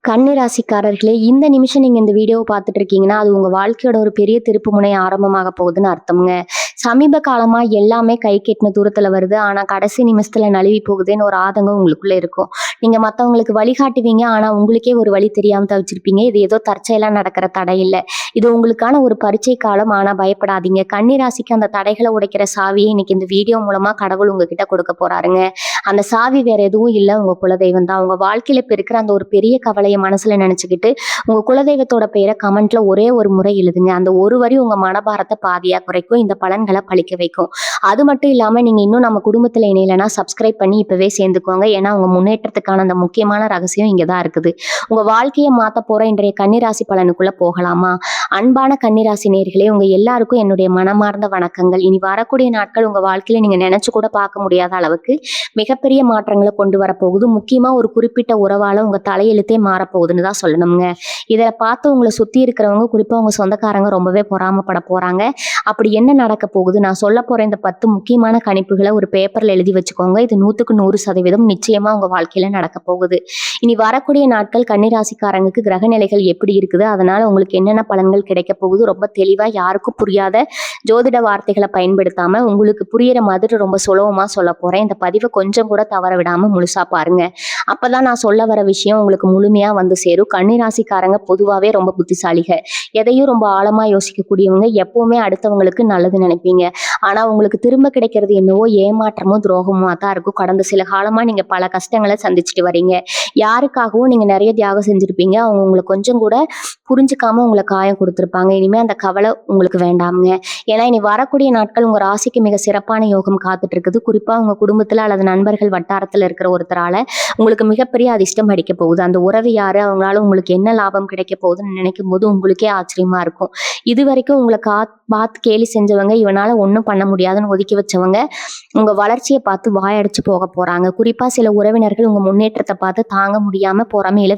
கன்னி ராசிக்காரர்களே, இந்த நிமிஷம் நீங்க இந்த வீடியோவ பார்த்துட்டு இருக்கீங்கன்னா, அது உங்க வாழ்க்கையோட ஒரு பெரிய திருப்புமுனை ஆரம்பமாக போகுதுன்னு அர்த்தம்ங்க. சமீப காலமா எல்லாமே கைக்கு எட்டுன தூரத்துல வருது. ஆனா, கடைசி நிமிஷத்துல நழுவி போகுதேன்னு ஒரு ஆதங்கம் உங்களுக்குள்ள இருக்கும். நீங்க மத்தவங்களுக்கு வழிகாட்டுவீங்க. ஆனா, உங்களுக்கே ஒரு வழி தெரியாம தவிச்சிருப்பீங்க. இது ஏதோ தற்செயலா நடக்கிற தடை இல்ல. இது உங்களுக்கான ஒரு பரீட்சை காலம். ஆனா பயப்படாதீங்க. கன்னி ராசிக்கு அந்த தடைகள உடைக்கிற சாவிய இன்னைக்கு இந்த வீடியோ மூலமா கடவுள் உங்ககிட்ட கொடுக்க போறாருங்க. அந்த சாவி வேற எதுவும் இல்ல, உங்க குலதெய்வம் தான். உங்க வாழ்க்கையில இப்ப இருக்கிற அந்த ஒரு பெரிய கவலைய மனசுல நினைச்சுக்கிட்டு, உங்க குலதெய்வத்தோட பெயர கமெண்ட்ல ஒரே ஒரு முறை எழுதுங்க. அந்த ஒரு வரி உங்க மனபாரத்த பாதியா குறைக்கும். இந்த பலன்கள பலிக்க வைக்கும். அது மட்டும் இல்லாம நீங்க இன்னும் நம்ம குடும்பத்துல இணையலன்னா சப்ஸ்கிரைப் பண்ணி இப்பவே சேர்ந்துக்கோங்க. ஏன்னா உங்க முன்னேற்றத்துக்கான அந்த முக்கியமான ரகசியம் இங்க தான் இருக்குது. உங்க வாழ்க்கைய மாத்த போற இன்றைய கன்னிராசி பலனுக்குள்ள போகலாமா? அன்பான கன்னிராசி நேயர்களே, உங்க எல்லாருக்கும் என்னுடைய மனமார்ந்த வணக்கங்கள். இனி வரக்கூடிய நாட்கள் உங்க வாழ்க்கையில நீங்க நினைச்சு கூட பார்க்க முடியாத அளவுக்கு மிகப்பெரிய மாற்றங்களை கொண்டு வரப்போகுது. முக்கியமா ஒரு குறிப்பிட்ட உறவால உங்க தலையெழுத்தே மாறப்போகுதுன்னு தான் சொல்லணுங்க. இதை பார்த்து உங்களை சுத்தி இருக்கிறவங்க, குறிப்பா உங்க சொந்தக்காரங்க ரொம்பவே பொறாமப்பட போறாங்க. அப்படி என்ன நடக்க போகுது, நான் சொல்ல போற இந்த 10 முக்கியமான கணிப்புகளை ஒரு பேப்பர்ல எழுதி வச்சுக்கோங்க. இது 100% நிச்சயமா உங்க வாழ்க்கையில நடக்க போகுது. இனி வரக்கூடிய நாட்கள் கன்னிராசிக்காரங்களுக்கு கிரக நிலைகள் எப்படி இருக்குது, அதனால உங்களுக்கு என்னென்ன பலன்கள் கிடைக்க போகுது, ரொம்ப தெளிவா யாருக்கும் புரியாத ஜோதிட வார்த்தைகளை பயன்படுத்தாம உங்களுக்கு புரியிற மாதிரி ரொம்ப சுலபமா சொல்ல போறேன். இந்த பதிவை கொஞ்சம் கூட தவற விடாம முழுசா பாருங்க. அப்பதான் நான் சொல்ல வர விஷயம் உங்களுக்கு முழுமையா வந்து சேரும். கன்னிராசிக்காரங்க பொதுவாவே ரொம்ப புத்திசாலிக. எதையும் ரொம்ப ஆழமா யோசிக்கக்கூடியவங்க. எப்பவுமே அடுத்தவங்களுக்கு நல்லது நினைப்பீங்க. ஆனா உங்களுக்கு திரும்ப கிடைக்கிறது என்னவோ ஏமாற்றமும் துரோகமா தான் இருக்கும். கடந்த சில காலமா நீங்க பல கஷ்டங்களை சந்திச்சுட்டு வரீங்க. யாருக்காகவும் நீங்க நிறைய தியாகம் செஞ்சிருப்பீங்க. அவங்க உங்களை கொஞ்சம் கூட புரிஞ்சுக்காம உங்களை காயம் கொடுத்துருப்பாங்க. இனிமே அந்த கவலை உங்களுக்கு வேண்டாமுங்க. ஏன்னா இனி வரக்கூடிய நாட்கள் உங்க ராசிக்கு மிக சிறப்பான யோகம் காத்துட்டு இருக்குது. குறிப்பா உங்க குடும்பத்துல அல்லது நண்பர்கள் வட்டாரத்துல இருக்கிற ஒருத்தரால உங்களுக்கு மிகப்பெரிய அதிர்ஷ்டம் அடிக்க போகுது. அந்த உறவு யாரு, அவங்களால உங்களுக்கு என்ன லாபம் கிடைக்க போகுதுன்னு நினைக்கும் போது உங்களுக்கே ஆச்சரியமா இருக்கும். இது வரைக்கும் உங்களை பார்த்து கேலி செஞ்சவங்க, இவனால ஒன்றும் பண்ண முடியாதுன்னு ஒதுக்கி வச்சவங்க உங்க வளர்ச்சியை பார்த்து வாயடிச்சு போக போறாங்க. குறிப்பா சில உறவினர்கள் உங்க முன்னேற்றத்தை பார்த்து தாங்க முடியாம பொறாமையில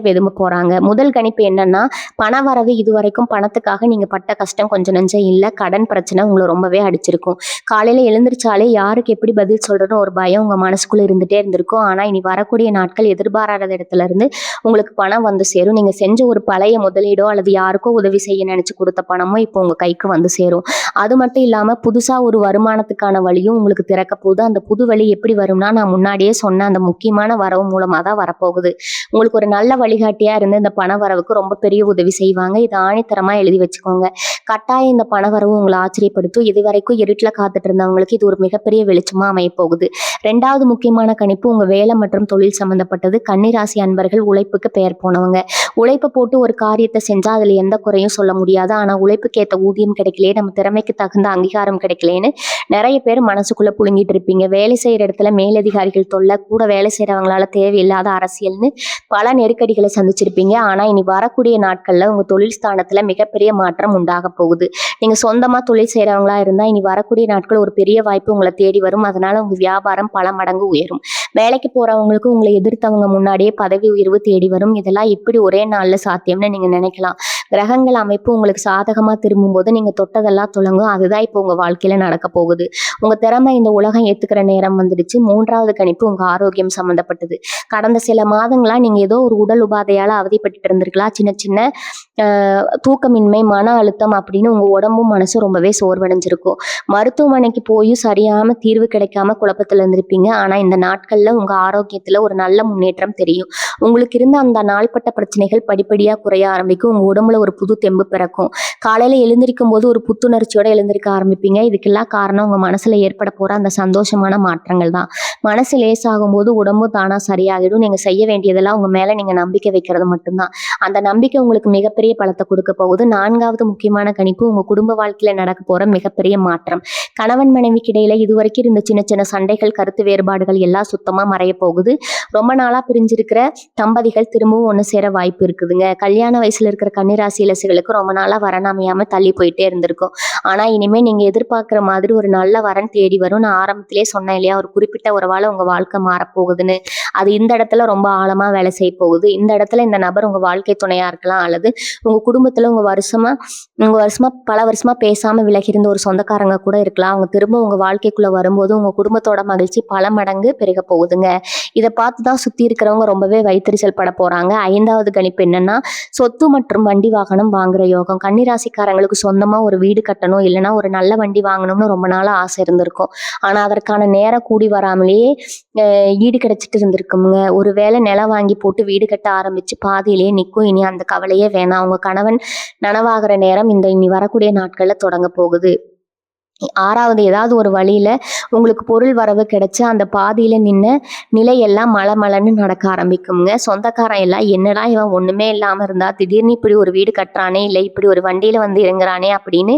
வெதும்ப போறாங்க. முதல் கணிப்பு என்னன்னா, பண வரவு இதுவரைக்கும் பணத்துக்காக நீங்க பட்ட கஷ்டம் கொஞ்சம் நஞ்சம் இல்ல. கடன் பிரச்சனை உங்களை ரொம்பவே அடிச்சிருக்கும். காலையில எழுந்திரிச்சாலே யாருக்கு எப்படி பதில் சொல்றதுன்னு ஒரு பயம் உங்க மனசுக்குள்ள இருந்துட்டே இருந்திருக்கும். ஆனா இனி வரக்கூடிய நாட்கள் எதிர்பாராத இடத்துல இருந்து உங்களுக்கு பணம் வந்து சேரும். நீங்க செஞ்ச ஒரு பழைய முதலீடோ அல்லது யாருக்கோ உதவி செய்ய நினைச்சு கொடுத்த பணமோ இப்போ உங்க கைக்கு வந்து சேரும். அது மட்டும் இல்லாம புதுசா ஒரு வருமானத்துக்கான வழியும் உங்களுக்கு திறக்க போகுது. அந்த புது வழி எப்படி வரும்னா, நான் முன்னாடியே சொன்ன அந்த முக்கியமான வரவு மூலமா தான் வரப்போகுது. உங்களுக்கு ஒரு நல்ல வழிகாட்டியா இருந்து இந்த பண வரவுக்கு ரொம்ப பெரிய உதவி செய்வாங்க. இதை ஆணித்தரமா எழுதி வச்சுக்கோங்க. கட்டாயம் இந்த பண வரவு உங்களை ஆச்சரியப்படுத்தும். இதுவரைக்கும் இருட்டுல காத்துட்டு இருந்தவங்களுக்கு இது ஒரு மிகப்பெரிய வெளிச்சமா அமைய போகுது. 2வது முக்கியமான கணிப்பு உங்க வேலை மற்றும் தொழில் சம்பந்தப்பட்டது. கன்னிராசி அன்பர்கள் உழைப்புக்கு பெயர் போனவங்க. உழைப்பை போட்டு ஒரு காரியத்தை செஞ்சா அதுல எந்த குறையும் சொல்ல முடியாது. ஆனா உழைப்புக்கு ஏற்ற ஊதியம் கிடைக்கலையே, நம்ம திறமைக்கு தகுந்த அங்கீகாரம் கிடைக்கலேன்னு நிறைய பேர் மனசுக்குள்ள புழுங்கிட்டு இருப்பீங்க. வேலை செய்யற இடத்துல மேலதிகாரிகள் தொல்லை, கூட வேலை செய்யறவங்களால தேவையில்லாத அரசியல்னு பல நெருக்கடிகளை சந்திச்சிருப்பீங்க. ஆனா இனி வரக்கூடிய நாட்கள்ல உங்க தொழில் ஸ்தானத்துல மிகப்பெரிய மாற்றம் உண்டாக போகுது. நீங்க சொந்தமா தொழில் செய்யறவங்களா இருந்தா இனி வரக்கூடிய நாட்கள் ஒரு பெரிய வாய்ப்பு உங்களை தேடி வரும். அதனால உங்க வியாபாரம் பல மடங்கு உயரும். வேலைக்கு போறவங்களுக்கு உங்களை எதிர்த்தவங்க முன்னாடியே பதவி உயர்வு தேடி வரும். இதெல்லாம் எப்படி ஒரே நாள்ல சாத்தியம்னு நீங்க நினைக்கலாம். கிரகங்கள் அமைப்பு உங்களுக்கு சாதகமா திரும்பும் போது நீங்க தொட்டதெல்லாம் தொடங்கும். அதுதான் இப்போ உங்க வாழ்க்கையில நடக்க போகுது. உங்க திறமை இந்த உலகம் ஏத்துக்கிற நேரம் வந்துடுச்சு. 3வது கணிப்பு உங்க ஆரோக்கியம் சம்பந்தப்பட்டது. கடந்த சில மாதங்களா நீங்க ஏதோ ஒரு உடல் உபாதையால அவதிப்பட்டு இருந்திருக்கலாம். சின்ன சின்ன தூக்கமின்மை, மன அழுத்தம் அப்படின்னு உங்க உடம்பும் மனசும் ரொம்பவே சோர்வடைஞ்சிருக்கும். மருத்துவமனைக்கு போய் சரியான தீர்வு கிடைக்காம குழப்பத்துல இருந்திருப்பீங்க. ஆனா இந்த நாட்கள்ல உங்க ஆரோக்கியத்துல ஒரு நல்ல முன்னேற்றம் தெரியும். உங்களுக்கு இருந்த அந்த நாள்பட்ட பிரச்சனைகள் படிப்படியா குறைய ஆரம்பிக்கும். உங்க உடம்புல ஒரு புது தெம்பு பிறக்கும். காலையில எழுந்திருக்கும் போது ஒரு புத்துணர்ச்சியோட எழுந்திருக்க ஆரம்பிப்பீங்க. இதுக்கெல்லாம் காரணம் உங்க மனசுல ஏற்பட போற அந்த சந்தோஷமான மாற்றங்கள் தான். மனசு லேசாகும் போது உடம்பு தானா சரியாகிடும். நீங்க செய்ய வேண்டியதெல்லாம் உங்க மேல நீங்க நம்பிக்கை வைக்கிறது மட்டும்தான். அந்த நம்பிக்கை உங்களுக்கு மிகப்பெரிய பலத்தை கொடுக்க போகுது. 4வது முக்கியமான கணிப்பு உங்க குடும்ப வாழ்க்கையில நடக்க போற மிகப்பெரிய மாற்றம். கணவன் மனைவிக்கு இடையில இதுவரைக்கும் இருந்த சின்ன சின்ன சண்டைகள், கருத்து வேறுபாடுகள் எல்லாம் சுத்தமா மறைய போகுது. ரொம்ப நாளா பிரிஞ்சிருக்கிற தம்பதிகள் திரும்பவும் ஒண்ணு சேர வாய்ப்பு இருக்குதுங்க. கல்யாண வயசுல இருக்கிற கன்னிராசி இளசுகளுக்கு ரொம்ப நாளா வரன் அமையாம தள்ளி போயிட்டே இருந்திருக்கும். ஆனா இனிமே நீங்க எதிர்பார்க்கிற மாதிரி ஒரு நல்ல வரன் தேடி வரும். நான் ஆரம்பத்திலே சொன்னேன் இல்லையா, ஒரு குறிப்பிட்ட உறவால உங்க வாழ்க்கை மாறப்போகுதுன்னு. அது இந்த இடத்துல ரொம்ப ஆழமா வேலை செய்ய போகுது. இந்த இடத்துல இந்த நபர் உங்க வாழ்க்கை துணையா இருக்கலாம், அல்லது உங்க குடும்பத்துல உங்க வருஷமா பல வருஷமா பேசாம விலகி இருந்த ஒரு சொந்தக்காரங்க கூட இருக்கலாம். அவங்க திரும்ப உங்க வாழ்க்கைக்குள்ள வரும்போது உங்க குடும்பத்தோட மகிழ்ச்சி பல மடங்கு பெருக போகுது. போகுதுங்க. இதை பார்த்து தான் சுத்தி இருக்கிறவங்க ரொம்பவே வைத்தறிச்சல் பட போறாங்க. 5வது கணிப்பு என்னன்னா, சொத்து மற்றும் வண்டி வாகனம் வாங்குற யோகம். கன்னிராசிக்காரங்களுக்கு சொந்தமா ஒரு வீடு கட்டணும், இல்லைன்னா ஒரு நல்ல வண்டி வாங்கணும்னு ரொம்ப நாளா ஆசை இருந்திருக்கும். ஆனா அதற்கான நேரம் கூடி வராமலேயே ஈடு கிடைச்சிட்டு இருந்திருக்குங்க. ஒரு வேளை நிலம் வாங்கி போட்டு வீடு கட்ட ஆரம்பிச்சு பாதியிலேயே நிற்கும். இனி அந்த கவலையே வேணாம். உங்க கணவன் நனவாகிற நேரம் இனி வரக்கூடிய நாட்கள்ல தொடங்க போகுது. 6வது ஏதாவது ஒரு வழியில உங்களுக்கு பொருள் வரவு கிடைச்சு அந்த பாதியில நின்ன நிலையெல்லாம் மலமலன்னு நடக்க ஆரம்பிக்குங்க. சொந்தக்காரன் எல்லாம் என்னடா இவன் ஒண்ணுமே இல்லாம இருந்தா திடீர்னு இப்படி ஒரு வீடு கட்டுறானே, இல்லை இப்படி ஒரு வண்டியில வந்து இறங்குறானே அப்படின்னு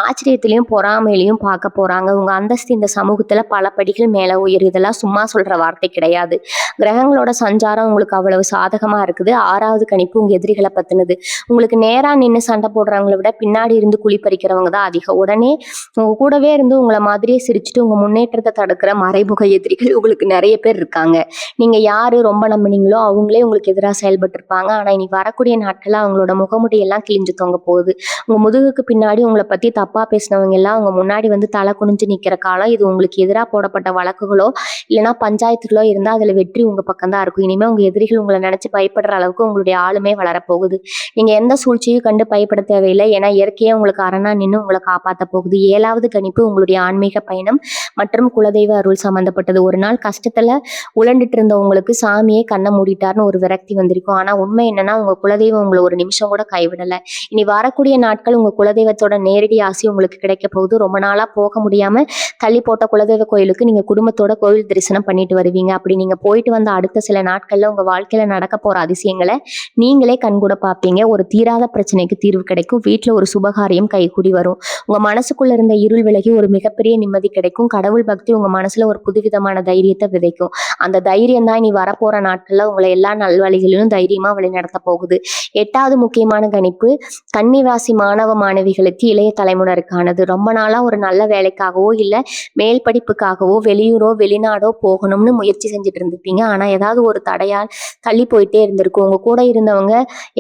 ஆச்சரியத்திலையும் பொறாமையிலையும் பார்க்க போறாங்க. உங்க அந்தஸ்து இந்த சமூகத்துல பல படிகள் மேல உயரும். இதெல்லாம் சும்மா சொல்ற வார்த்தை கிடையாது. கிரகங்களோட சஞ்சாரம் உங்களுக்கு அவ்வளவு சாதகமா இருக்குது. 6வது கணிப்பு உங்க எதிரிகளை பத்தினது. உங்களுக்கு நேரா நின்று சண்டை போடுறவங்களை விட பின்னாடி இருந்து குழி பறிக்கிறவங்க தான் அதிகம். உடனே உங்க கூடவே இருந்து உங்களை மாதிரியே சிரிச்சுட்டு உங்க முன்னேற்றத்தை தடுக்கிற மறைமுக எதிரிகள் உங்களுக்கு நிறைய பேர் இருக்காங்க. நீங்க யாரு ரொம்ப நம்பினீங்களோ அவங்களே உங்களுக்கு எதிராக செயல்பட்டு இருப்பாங்க. ஆனா இனி வரக்கூடிய நாட்கள்ல அவங்களோட முகமுடியெல்லாம் கிழிஞ்சு தொங்க போகுது. உங்க முதுகுக்கு பின்னாடி உங்களை பத்தி தப்பா பேசினவங்க எல்லாம் உங்க முன்னாடி வந்து தலை குனிஞ்சு நிக்கிற காலம் இது. உங்களுக்கு எதிராக போடப்பட்ட வழக்குகளோ இல்லைன்னா பஞ்சாயத்துகளோ இருந்தா அதுல வெற்றி உங்க பக்கம் தான் இருக்கும். இனிமே உங்க எதிரிகள் உங்களை நினைச்சு பயப்படுற அளவுக்கு உங்களுடைய ஆளுமே வளரப்போகுது. நீங்க எந்த சூழ்ச்சியும் கண்டு பயப்பட தேவையில்லை. ஏன்னா இயற்கையே உங்களுக்கு அரணா நின்று உங்களை காப்பாற்ற போகுது. 7வது கணிப்பு உங்களுடைய ஆன்மீக பயணம் மற்றும் குலதெய்வ அருள் சம்பந்தப்பட்டது. ஒரு நாள் கஷ்டத்துல உழண்டுட்டு இருந்த உங்களுக்கு சாமியே கண்ணை மூடிட்டார்னு ஒரு விரக்தி வந்திருக்கும். ஆனா உண்மை என்னன்னா உங்க குலதெய்வம் உங்களை ஒரு நிமிஷம் கூட கைவிடல. இனி வரக்கூடிய நாட்கள் உங்க குலதெய்வத்தோட நேரடி ஆசை உங்களுக்கு கிடைக்க போகுது. ரொம்ப நாளா போக முடியாம தள்ளி போட்ட குலதெய்வ கோயிலுக்கு நீங்க குடும்பத்தோட கோயில் தரிசனம் பண்ணிட்டு வருவீங்க. அப்படி நீங்க போயிட்டு வந்த அடுத்த சில நாட்கள்ல உங்க வாழ்க்கையில நடக்க போற அதிசயங்களை நீங்களே கண்கூட பார்ப்பீங்க. ஒரு தீராத பிரச்சனைக்கு தீர்வு கிடைக்கும். வீட்டுல ஒரு சுபகாரியம் கைகூடி வரும். உங்க மனசுக்குள்ள இருந்த இருள் விலகி ஒரு மிகப்பெரிய நிம்மதி கிடைக்கும். கடவுள் பக்தி உங்க மனசுல ஒரு புதுவிதமான தைரியத்தை விதைக்கும். அந்த தைரியம் தான் இனி வரப்போற நாட்கள்ல உங்களை எல்லா நல்வழிகளிலும் தைரியமா வழிநடத்த போகுது. 8வது முக்கியமான கணிப்பு கன்னிராசி மாணவ மாணவிகளுக்கு இளைய தலைமுறைக்கானது. ரொம்ப நாளா ஒரு நல்ல வேலைக்காகவோ இல்ல மேல் படிப்புக்காகவோ வெளியூரோ வெளிநாடோ போகணும்னு முயற்சி செஞ்சுட்டு இருந்திருப்பீங்க. ஆனா ஏதாவது ஒரு தடையால் தள்ளி போயிட்டே இருந்திருக்கும். உங்க கூட இருந்தவங்க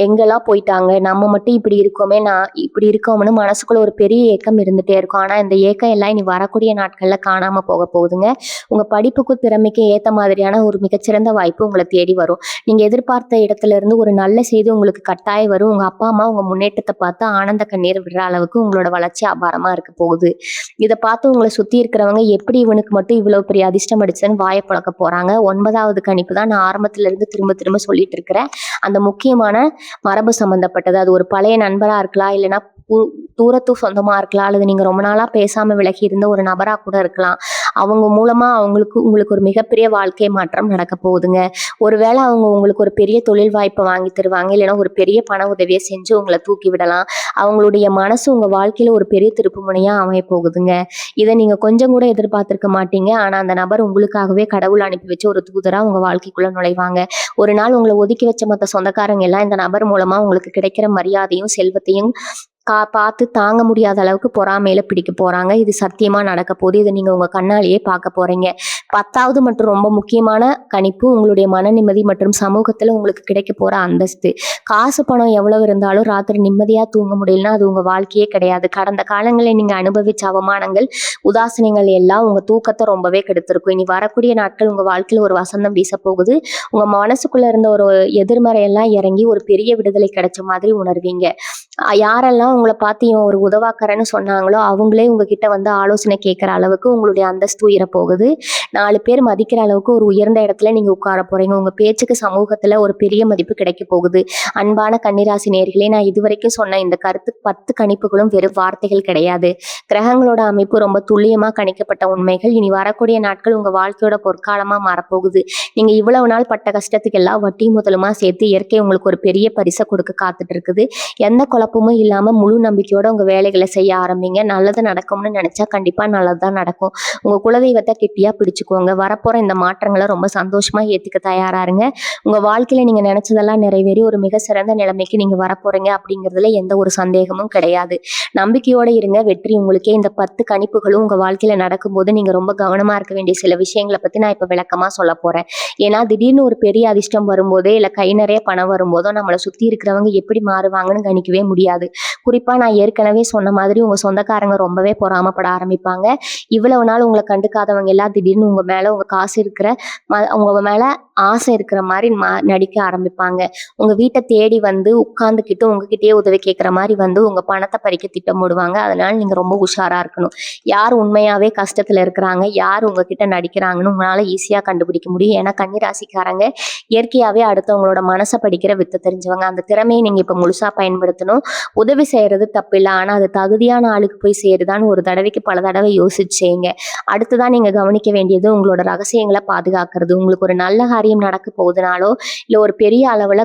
எங்கெல்லாம் போயிட்டாங்க, நம்ம மட்டும் இப்படி இருக்கோமே, நான் இப்படி இருக்கோம்னு மனசுக்குள்ள ஒரு பெரிய ஏக்கம் இருந்துட்டே இருக்கும். ஆனா இந்த ஏக்கம் எல்லாம் இனி வரக்கூடிய நாட்கள்ல காணாம போக போகுதுங்க. உங்க படிப்புக்கும் திறமைக்கும் ஏத்த மாதிரியான ஒரு மிகச்சிறந்த வாய்ப்பு உங்களை தேடி வரும். நீங்க எதிர்பார்த்த இடத்துல இருந்து ஒரு நல்ல செய்தி உங்களுக்கு கட்டாயம் வரும். உங்க அப்பா அம்மா உங்க முன்னேற்றத்தை பார்த்து ஆனந்த கண்ணீர் விடுற அளவுக்கு உங்களோட வளர்ச்சி அபாரமா இருக்க போகுது. இதை பார்த்து உங்களை சுத்தி இருக்கிறவங்க எப்படி இவனுக்கு மட்டும் இவ்வளவு பெரிய அதிர்ஷ்டம் அடிச்சுன்னு வாயை பழக்க போறாங்க. 9வது கணிப்பு தான் நான் ஆரம்பத்துல இருந்து திரும்ப திரும்ப சொல்லிட்டு இருக்கிறேன். அந்த முக்கியமான மரபு சம்பந்தப்பட்டது. அது ஒரு பழைய நண்பரா இருக்கலாம், இல்லைன்னா தூரத்து சொந்தமா இருக்கலாம், அல்லது நீங்க ரொம்ப நாளா பேசாம விலகி இருந்த ஒரு நபரா கூட இருக்கலாம். அவங்க மூலமா உங்களுக்கு ஒரு மிகப்பெரிய வாழ்க்கை மாற்றம் நடக்க போகுதுங்க. ஒருவேளை அவங்க உங்களுக்கு ஒரு பெரிய தொழில் வாய்ப்பை வாங்கி தருவாங்க, இல்லைன்னா ஒரு பெரிய பண உதவியை செஞ்சு உங்களை தூக்கி விடலாம். அவங்களுடைய மனசு உங்க வாழ்க்கையில ஒரு பெரிய திருப்பு முனையா அமைய போகுதுங்க. இதை நீங்க கொஞ்சம் கூட எதிர்பார்த்திருக்க மாட்டீங்க. ஆனா அந்த நபர் உங்களுக்காகவே கடவுள் அனுப்பி வச்சு ஒரு தூதரா உங்க வாழ்க்கைக்குள்ள நுழைவாங்க. ஒரு நாள் உங்களை ஒதுக்கி வச்ச மற்ற சொந்தக்காரங்க எல்லாம் இந்த நபர் மூலமா உங்களுக்கு கிடைக்கிற மரியாதையும் செல்வத்தையும் பார்த்து தாங்க முடியாத அளவுக்கு பொறாமையில பிடிக்க போறாங்க. இது சத்தியமா நடக்க போகுது. இதை நீங்க உங்க கண்ணாலேயே பார்க்க போறீங்க. 10வது மற்றும் ரொம்ப முக்கியமான கணிப்பு உங்களுடைய மன நிம்மதி மற்றும் சமூகத்துல உங்களுக்கு கிடைக்க போற அந்தஸ்து. காசு பணம் எவ்வளவு இருந்தாலும் ராத்திரி நிம்மதியா தூங்க முடியலன்னா அது உங்க வாழ்க்கையே கிடையாது. கடந்த காலங்களில் நீங்க அனுபவிச்ச அவமானங்கள் உதாசீனங்கள் எல்லாம் உங்க தூக்கத்தை ரொம்பவே கெடுத்திருக்கும். இனி வரக்கூடிய நாட்கள் உங்க வாழ்க்கையில ஒரு வசந்தம் வீச போகுது. உங்க மனசுக்குள்ள இருந்த ஒரு எதிர்மறையெல்லாம் இறங்கி ஒரு பெரிய விடுதலை கிடைச்ச மாதிரி உணர்வீங்க. யாரெல்லாம் உங்களை பார்த்து இவன் ஒரு உதவாக்கறன்னு சொன்னாங்களோ அவங்களே உங்ககிட்ட வந்து ஆலோசனை கேட்குற அளவுக்கு உங்களுடைய அந்தஸ்து உயர போகுது. 4 பேர் மதிக்கிற அளவுக்கு ஒரு உயர்ந்த இடத்துல நீங்க உட்கார போறீங்க. உங்க பேச்சுக்கு சமூகத்துல ஒரு பெரிய மதிப்பு கிடைக்க போகுது. அன்பான கன்னிராசி நேயர்களே, நான் இதுவரைக்கும் சொன்ன இந்த 10 கணிப்புகளும் வெறும் வார்த்தைகள் கிடையாது. கிரகங்களோட அமைப்பு ரொம்ப துல்லியமா கணிக்கப்பட்ட உண்மைகள். இனி வரக்கூடிய நாட்கள் உங்க வாழ்க்கையோட பொற்காலமா மாறப்போகுது. நீங்க இவ்வளவு நாள் பட்ட கஷ்டத்துக்கு எல்லாம் வட்டி முதலுமா சேர்த்து இயற்கை உங்களுக்கு ஒரு பெரிய பரிசை கொடுக்க காத்துட்டு இருக்குது. எந்த குழப்பமும் இல்லாம முழு நம்பிக்கையோட உங்க வேலைகளை செய்ய ஆரம்பிங்க. நல்லது நடக்கும்னு நினைச்சா கண்டிப்பா நல்லதுதான் நடக்கும். உங்க குலதெய்வத்தை கெட்டியா பிடிச்சுக்கோங்க. வரப்போற இந்த மாற்றங்களை ரொம்ப சந்தோஷமா ஏத்துக்க தயாரா இருங்க. உங்க வாழ்க்கையில நீங்க நினைச்சதெல்லாம் நிறைவேறி ஒரு மிக சிறந்த நிலைமைக்கு நீங்க வரப்போறீங்க அப்படிங்கிறதுல எந்த ஒரு சந்தேகமும் கிடையாது. நம்பிக்கையோட இருங்க. வெற்றி உங்களுக்கே. இந்த 10 கணிப்புகளும் உங்க வாழ்க்கையில நடக்கும்போது நீங்க ரொம்ப கவனமா இருக்க வேண்டிய சில விஷயங்களை பத்தி நான் இப்ப விளக்கமா சொல்ல போறேன். ஏன்னா திடீர்னு ஒரு பெரிய அதிர்ஷ்டம் வரும்போதே இல்ல கை நிறைய பணம் வரும்போதோ நம்மளை சுத்தி இருக்கிறவங்க எப்படி மாறுவாங்கன்னு கணிக்கவே முடியாது. குறிப்பா நான் ஏற்கனவே சொன்ன மாதிரி உங்க சொந்தக்காரங்க ரொம்பவே பொறாமைப்பட ஆரம்பிப்பாங்க. இவ்வளவு நாள் உங்கள கண்டுக்காதவங்க எல்லாம் திடீர்னு உங்க மேல உங்க காசு இருக்கிற உங்க மேல ஆசை இருக்கிற மாரி நடிக்க ஆரம்பிப்பாங்க. உங்க வீட்ட தேடி வந்து உட்கார்ந்துகிட்டு உங்ககிட்டயே உதவி கேட்கிற மாரி வந்து உங்க பணத்த பறிக்க திட்டமிடுவாங்க. அதனால நீங்க ரொம்ப உஷாரா இருக்கணும். யார் உண்மையாவே கஷ்டத்துல இருக்கிறாங்க, யார் உங்ககிட்ட நடிக்கிறாங்கன்னு உங்களால ஈஸியா கண்டுபிடிக்க முடியும். ஏன்னா கன்னி ராசிக்காரங்க இயற்கையாவே அடுத்தவங்களோட மனச படிக்கிற வித்த தெரிஞ்சவங்க. அந்த திறமையை நீங்க இப்ப முழுசா பயன்படுத்தணும். உதவி செய்யறது தப்பில்ல. ஆனா அது தகுதியான ஆளுக்கு போய் சேருதான்னு ஒரு தடவைக்கு பல தடவை யோசிச்சு செய்யுங்க. அடுத்ததான் நீங்க கவனிக்க வேண்டியது உங்களோட ரகசியங்கள பாதுகாக்கிறது. உங்களுக்கு ஒரு நல்ல காரியம் நடக்க போகுதுனாலோ, இல்ல ஒரு பெரிய அளவுல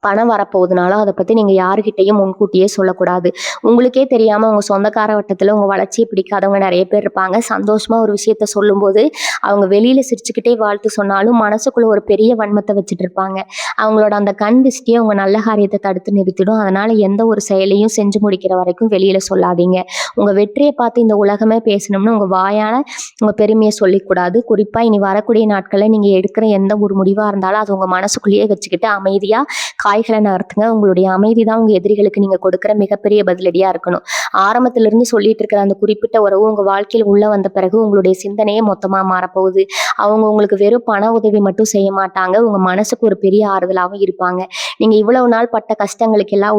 பணம் வரப்போகுதுனாலும் அதை பத்தி நீங்க யாருகிட்டயும் முன்கூட்டியே சொல்லக்கூடாது. உங்களுக்கே தெரியாம உங்க சொந்தக்கார வட்டத்துல உங்க வளர்ச்சியை பிடிக்காதவங்க நிறைய பேர் இருப்பாங்க. சந்தோஷமா ஒரு விஷயத்த சொல்லும்போது அவங்க வெளியில சிரிச்சுக்கிட்டே வாழ்த்து சொன்னாலும் மனசுக்குள்ள ஒரு பெரிய வன்மத்தை வச்சுட்டு இருப்பாங்க. அவங்களோட அந்த கண் திருஷ்டியே உங்க நல்ல காரியத்தை தடுத்து நிறுத்திடும். அதனால எந்த ஒரு செயலையும் செஞ்சு முடிக்கிற வரைக்கும் வெளியில சொல்லாதீங்க. உங்க வெற்றியை பார்த்து இந்த உலகமே பேசணும்னு உங்க வாயால உங்க பெருமையை சொல்லிக்கூடாது. குறிப்பா இனி வரக்கூடிய நாட்கள்ல நீங்க எடுக்கிற எந்த ஒரு முடிவா இருந்தாலும் அது உங்க மனசுக்குள்ளேயே வச்சுக்கிட்டு அமைதியா காய்களை நகர்த்துங்க. உங்களுடைய அமைதி தான் உங்க எதிரிகளுக்கு நீங்க கொடுக்கிற மிகப்பெரிய பதிலடியா இருக்கணும். ஆரம்பத்துல இருந்து சொல்லிட்டு இருக்கிற அந்த குறிப்பிட்ட உறவு உங்க வாழ்க்கையில் உள்ள வந்த பிறகு உங்களுடைய சிந்தனையே மொத்தமா மாறப்போகுது. அவங்க உங்களுக்கு வெறும் பண உதவி மட்டும் செய்ய மாட்டாங்க, உங்க மனசுக்கு ஒரு பெரிய ஆறுதலாகவும் இருப்பாங்க. நீங்க இவ்வளவு நாள் பட்ட கஷ்டங்களுக்கு எல்லாம்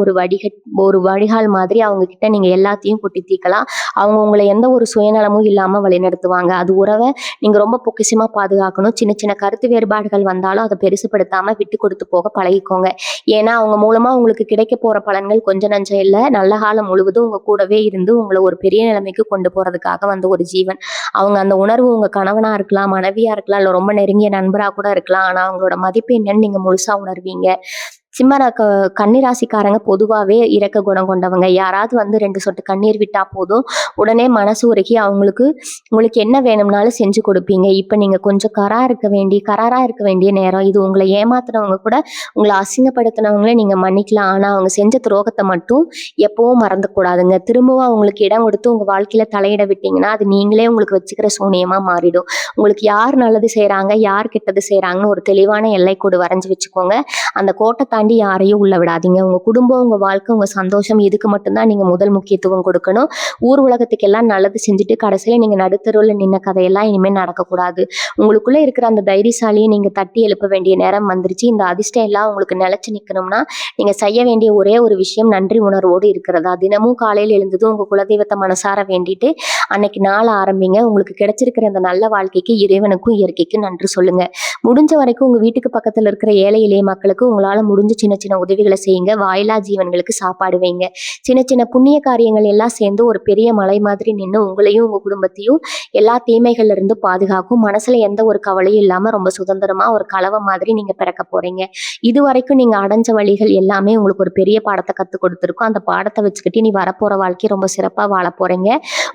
ஒரு வடிகால் மாதிரி அவங்க கிட்ட நீங்க எல்லாத்தையும் கொட்டி தீர்க்கலாம். அவங்க உங்களை எந்த ஒரு சுயநலமும் இல்லாம வழிநடத்துவாங்க. அது உறவை நீங்க ரொம்ப பொக்கிஷமா பாதுகாக்கணும். சின்ன சின்ன கருத்து வேறுபாடுகள் வந்தாலும் அதை பெருசுப்படுத்தாம விட்டு கொடுத்து போக பழகிக்கோங்க. ஏன்னா அவங்க மூலமா உங்களுக்கு கிடைக்க போற பலன்கள் கொஞ்சம் நஞ்சம் இல்ல. நல்ல காலம் முழுவதும் உங்க கூடவே இருந்து உங்களை ஒரு பெரிய நிலைமைக்கு கொண்டு போறதுக்காக வந்த ஒரு ஜீவன். அவங்க அந்த உணர்வு உங்க கணவனா இருக்கலாம், மனைவியா இருக்கலாம், இல்ல ரொம்ப நெருங்கிய நண்பரா கூட இருக்கலாம். ஆனா அவங்களோட மதிப்பு என்னன்னு நீங்க முழுசா உணர்வீங்க. கன்னிராசிக்காரங்க பொதுவாவே இரக்க குணம் கொண்டவங்க. யாராவது வந்து 2 சொட்டு கண்ணீர் விட்டா போதும், உடனே மனசு உருகி உங்களுக்கு என்ன வேணும்னாலும் செஞ்சு கொடுப்பீங்க. இப்ப நீங்க கொஞ்சம் கராரா இருக்க வேண்டிய நேரம். இது உங்களை ஏமாத்துனவங்க கூட உங்களை அசிங்கப்படுத்தினவங்களே நீங்க மன்னிக்கலாம். ஆனா அவங்க செஞ்ச துரோகத்தை மட்டும் எப்பவும் மறந்துக்கூடாதுங்க. திரும்பவும் அவங்களுக்கு இடம் கொடுத்து உங்க வாழ்க்கையில தலையிட விட்டீங்கன்னா அது நீங்களே உங்களுக்கு வச்சுக்கிற சூனியமா மாறிடும். உங்களுக்கு யார் நல்லது செய்யறாங்க, யார் கெட்டது செய்யறாங்கன்னு ஒரு தெளிவான எல்லைக்கோடு வரைஞ்சு வச்சுக்கோங்க. அந்த கோட்டை தாண்டி யாரையும் உள்ள விடாதீங்க. உங்க குடும்பம், உங்க வாழ்க்கை, உங்க சந்தோஷம் இதுக்கு மட்டும்தான் நீங்க முதல் முக்கியத்துவம் கொடுக்கணும். ஊர் உலகத்துக்கு எல்லாம் நல்லது செஞ்சுட்டு கடைசியில நீங்க நடுத்தருவுல நின்ன கதையெல்லாம் இனிமே நடக்கக்கூடாது. உங்களுக்குள்ள இருக்கிற அந்த தைரியசாலியை நீங்க தட்டி எழுப்ப வேண்டிய நேரம் வந்துருச்சு. இந்த அதிர்ஷ்டம் எல்லாம் உங்களுக்கு நிலைச்சு நிக்கணும்னா நீங்க செய்ய வேண்டிய ஒரே ஒரு விஷயம் நன்றி உணர்வோடு இருக்கிறதா. தினமும் காலையில் எழுந்ததும் உங்க குலதெய்வத்தை மனசார வேண்டிட்டு அன்னைக்கு நாள் ஆரம்பிங்க. உங்களுக்கு கிடைச்சிருக்கிற அந்த நல்ல வாழ்க்கைக்கு இறைவனுக்கும் இயற்கைக்கும் நன்றி சொல்லுங்க. முடிஞ்ச வரைக்கும் உங்க வீட்டுக்கு பக்கத்துல இருக்கிற ஏழை எளிய மக்களுக்கு உங்களால முடிஞ்ச சின்ன சின்ன உதவிகளை செய்யுங்க. வாயிலா ஜீவன்களுக்கு சாப்பாடு வைங்க. சின்ன சின்ன புண்ணிய காரியங்கள் எல்லாம் சேர்ந்து ஒரு பெரிய மலை மாதிரி நின்று உங்களையும் உங்க குடும்பத்தையும் எல்லா தீமைகள்ல இருந்து பாதுகாக்கும். மனசுல எந்த ஒரு கவலையும் இல்லாம ரொம்ப சுதந்திரமா ஒரு கலவை மாதிரி நீங்க பிறக்க போறீங்க. இது வரைக்கும் நீங்க அடைஞ்ச வழிகள் எல்லாமே உங்களுக்கு ஒரு பெரிய பாடத்தை கற்றுக் கொடுத்துருக்கும். அந்த பாடத்தை வச்சுக்கிட்டு நீ வரப்போற வாழ்க்கை ரொம்ப சிறப்பா வாழ போறீங்க.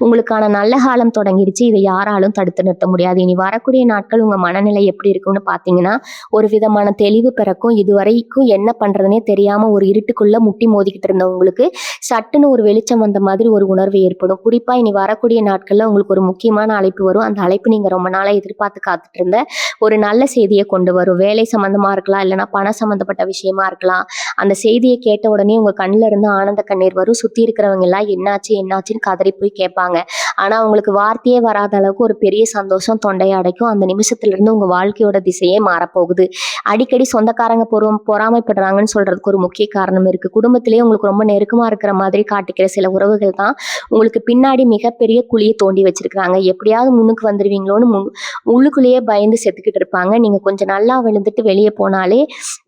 உங்களுக்கான நல்ல காலம் தொடங்கிடுச்சு. இதை யாராலும் தடுத்து நிறுத்த முடியாது. இனி வரக்கூடிய நாட்கள் உங்க மனநிலை எப்படி இருக்கும்னு பாத்தீங்கன்னா ஒரு விதமான தெளிவு பிறக்கும். இதுவரைக்கும் என்ன பண்றதுனே தெரியாம ஒரு இருட்டுக்குள்ள முட்டி மோதிக்கிட்டு இருந்தவங்களுக்கு சட்டுன்னு ஒரு வெளிச்சம் வந்த மாதிரி ஒரு உணர்வு ஏற்படும். குறிப்பா இனி வரக்கூடிய நாட்கள்ல உங்களுக்கு ஒரு முக்கியமான அழைப்பு வரும். அந்த அழைப்பு நீங்க ரொம்ப நாளா எதிர்பார்த்து காத்துட்டு இருந்த ஒரு நல்ல செய்தியை கொண்டு வரும். வேலை சம்பந்தமா இருக்கலாம், இல்லைன்னா பணம் சம்பந்தப்பட்ட விஷயமா இருக்கலாம். அந்த செய்தியை கேட்ட உடனே உங்க கண்ணுல இருந்து ஆனந்த கண்ணீர் வரும். சுத்தி இருக்கிறவங்க எல்லாம் என்னாச்சுன்னு கதறி போய் கேட்பாங்க. ஆனா உங்களுக்கு வார்த்தையே வராத அளவுக்கு ஒரு பெரிய சந்தோஷம் தொண்டையை அடைக்கும். அந்த நிமிஷத்துல இருந்து உங்க வாழ்க்கையோட திசையே மாறப்போகுது. அடிக்கடி சொந்தக்காரங்க பொறாமைப்படுறாங்கன்னு சொல்றதுக்கு ஒரு முக்கிய காரணம் இருக்கு. குடும்பத்திலேயே உங்களுக்கு ரொம்ப நெருக்கமா இருக்கிற மாதிரி காட்டிக்கிற சில உறவுகள் தான் உங்களுக்கு பின்னாடி மிகப்பெரிய குழியை தோண்டி வச்சிருக்காங்க. எப்படியாவது முன்னுக்கு வந்துருவீங்களோன்னு உள்ளுக்குள்ளேயே பயந்து செத்துக்கிட்டு இருப்பாங்க. நீங்க கொஞ்சம் நல்லா விழுந்துட்டு வெளியே போனாலே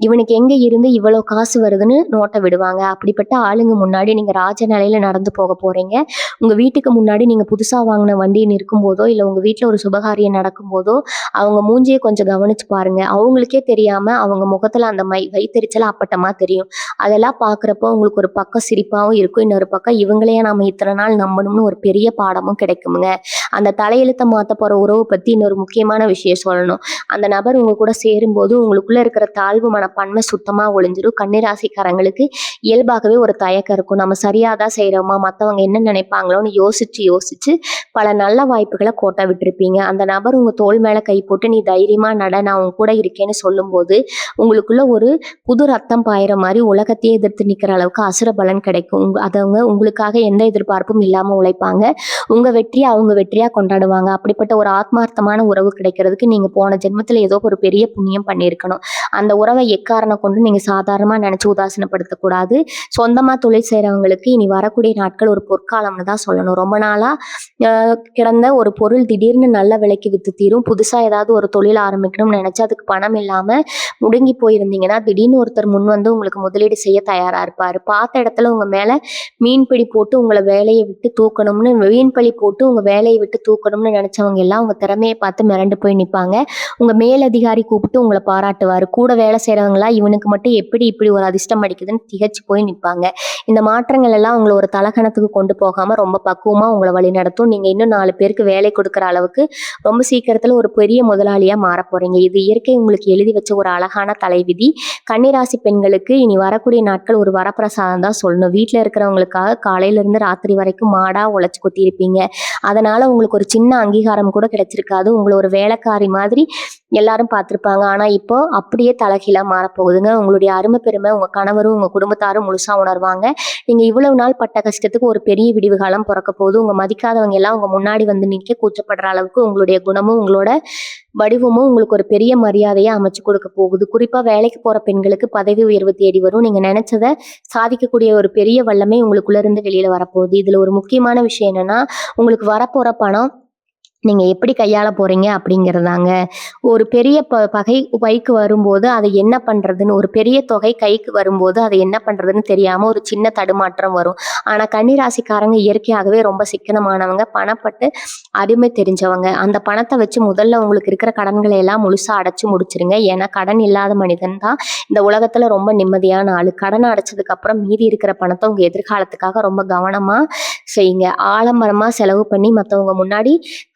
இவனுக்கு எங்க இருந்து இவ்வளவு காசு வருதுன்னு நோட்டை விடுவாங்க. அப்படிப்பட்ட ஆளுங்க முன்னாடி நீங்க ராஜ நிலையில நடந்து போக போறீங்க. உங்க வீட்டுக்கு முன்னாடி நீங்க புதுசா வாங்கின வண்டி நிற்கும் போதோ, இல்ல உங்க வீட்டுல ஒரு சுபகாரியம் நடக்கும் போதோ அவங்க மூஞ்சியை கொஞ்சம் கவனிச்சு பாருங்க. அவங்களுக்கே தெரியாம அவங்க முகத்துல அந்த வயித்தெரிச்சல் அப்பட்டமா தெரியும். அதெல்லாம் பாக்குறப்போ உங்களுக்கு ஒரு பக்கம் சிரிப்பாவும் இருக்கும், இன்னொரு பக்கம் இவங்களையே நாம இத்தனை நாள் நம்பணும்னு ஒரு பெரிய பாடமும் கிடைக்குமுங்க. அந்த தலையெழுத்தை மாத்த போற உறவு பத்தி இன்னொரு முக்கியமான விஷயம் சொல்லணும். அந்த நபர் உங்க கூட சேரும்போது உங்களுக்குள்ள இருக்கிற தாழ்வு மனப்பான்மை சுத்தமா ஒளிஞ்சிடும். கன்னிராசிக்காரங்களுக்கு இயல்பாகவே ஒரு தயக்கம் இருக்கும். நம்ம சரியாதான் செய்யறோமா, மத்தவங்க என்ன நினைப்பாங்களோன்னு யோசிச்சு பல நல்ல வாய்ப்புகளை கோட்டை விட்டுருப்பீங்க. அந்த நபர் உங்க தோள் மேல கை போட்டு நீ தைரியமா நட, நான் உன் கூட இருக்கேன்னு சொல்லும் போது உங்களுக்குள்ள ஒரு புது ரத்தம் பாயிற மாதிரி உலகத்தையே எதிர்த்து நிக்கிற அளவுக்கு அசுர பலன் கிடைக்கும். அதவங்க உங்களுக்காக எந்த எதிர்பார்ப்பும் இல்லாம உழைப்பாங்க. உங்க வெற்றியை அவங்க வெற்றியா கொண்டாடுவாங்க. அப்படிப்பட்ட ஒரு ஆத்மார்த்தமான உறவு கிடைக்கிறதுக்கு நீங்க போன ஜென்மத்துல ஏதோ ஒரு பெரிய புண்ணியம் பண்ணியிருக்கணும். அந்த உறவை எக்காரணம் கொண்டு நீங்க சாதாரணமா நினைச்சு உதாசீனப்படுத்தக்கூடாது. சொந்தமா தொழில் செய்றவங்களுக்கு இனி வரக்கூடிய நாட்கள் ஒரு பொற்காலம்னு தான் சொல்லணும். ரொம்ப நாளா கிடந்த ஒரு பொருள் திடீர்னு நல்ல விலைக்கு வித்து தீரும். புதுசா ஏதாவது ஒரு தொழில் ஆரம்பிக்கணும்னு நினைச்சு அதுக்கு பணம் இல்லாம முடங்கி போயிருந்தீங்கன்னா திடீர்னு ஒருத்தர் முன் வந்து உங்களுக்கு முதலீடு செய்ய தயாரா இருப்பாரு. பார்த்த இடத்துல உங்க மேல மீன்பிடி போட்டு உங்களை வேலையை விட்டு தூக்கணும்னு மீன்பிடி போட்டு உங்க வேலையை விட்டு தூக்கணும்னு நினைச்சவங்க எல்லாம் உங்க திறமையை பார்த்து மிரண்டு போய் நிப்பாங்க. உங்க மேலதிகாரி கூப்பிட்டு உங்களை பாராட்டுவாரு. கூட வேலை செய்றவங்களா இவனுக்கு மட்டும் எப்படி இப்படி ஒரு அதிர்ஷ்டம் அடிக்குதுன்னு திகைச்சு போய் நிப்பாங்க. இந்த மாற்றங்கள் எல்லாம் உங்களை ஒரு தலகணத்துக்கு கொண்டு போகாம ரொம்ப பக்குவமா உங்களை வழி நடத்தும். நீங்க இன்னும் 4 பேருக்கு வேலை கொடுக்குற அளவுக்கு ரொம்ப சீக்கிரத்துல ஒரு பெரிய முதலாளியா மாற போறீங்க. இது இயற்கை உங்களுக்கு எழுதி வச்ச ஒரு அழகான தலைவிதி. கன்னிராசி பெண்களுக்கு இனி வரக்கூடிய நாட்கள் ஒரு வரப்பிரசாதம் தான் சொல்லணும். வீட்டுல இருக்கிறவங்களுக்காக காலையில இருந்து ராத்திரி வரைக்கும் மாடா உழைச்சு கொத்தி இருப்பீங்க. அதனால உங்களுக்கு ஒரு சின்ன அங்கீகாரம் கூட கிடைச்சிருக்காது. உங்களை ஒரு வேலைக்காரி மாதிரி எல்லாரும் பார்த்திருப்பாங்க. ஆனா இப்போ அப்படியே தலைகீழா மாறப்போகுதுங்க. உங்களுடைய அருமை பெருமை உங்க கணவரும் உங்க குடும்பத்தாரும் முழுசா உணர்வாங்க. நீங்க இவ்வளவு நாள் பட்ட கஷ்டத்துக்கு ஒரு பெரிய விடிவு காலம் பிறக்க போகுது. உங்க மதிக்காதவங்க எல்லாம் உங்க முன்னாடி வந்து நிக்க கூச்சப்படுற அளவுக்கு உங்களுடைய குணமும் உங்களோட வடிவமும் உங்களுக்கு ஒரு பெரிய மரியாதையை அமைச்சு கொடுக்க போகுது. குறிப்பா வேலைக்கு போற பெண்களுக்கு பதவி உயர்வு தேடி வரும். நீங்க நினைச்சதை சாதிக்கக்கூடிய ஒரு பெரிய வல்லமை உங்களுக்குள்ள இருந்து வெளியில வரப்போகுது. இதுல ஒரு முக்கியமான விஷயம் என்னன்னா, உங்களுக்கு வரப்போற பணம் நீங்க எப்படி கையாள போறீங்க அப்படிங்கிறதாங்க. ஒரு பெரிய பகை கைக்கு வரும்போது அதை என்ன பண்றதுன்னு, ஒரு பெரிய தொகை கைக்கு வரும்போது அதை என்ன பண்றதுன்னு தெரியாம ஒரு சின்ன தடுமாற்றம் வரும். ஆனா கன்னிராசிக்காரங்க இயற்கையாகவே ரொம்ப சிக்கனமானவங்க, பணப்பட்டு அருமை தெரிஞ்சவங்க. அந்த பணத்தை வச்சு முதல்ல உங்களுக்கு இருக்கிற கடன்களை எல்லாம் முழுசா அடைச்சு முடிச்சிருங்க. ஏன்னா கடன் இல்லாத மனிதன் தான் இந்த உலகத்துல ரொம்ப நிம்மதியான ஆளு. கடனை அடைச்சதுக்கு அப்புறம் மீதி இருக்கிற பணத்தை உங்க எதிர்காலத்துக்காக ரொம்ப கவனமா செய்யுங்க. ஆடம்பரமா செலவு பண்ணி மத்தவங்க முன்னாடி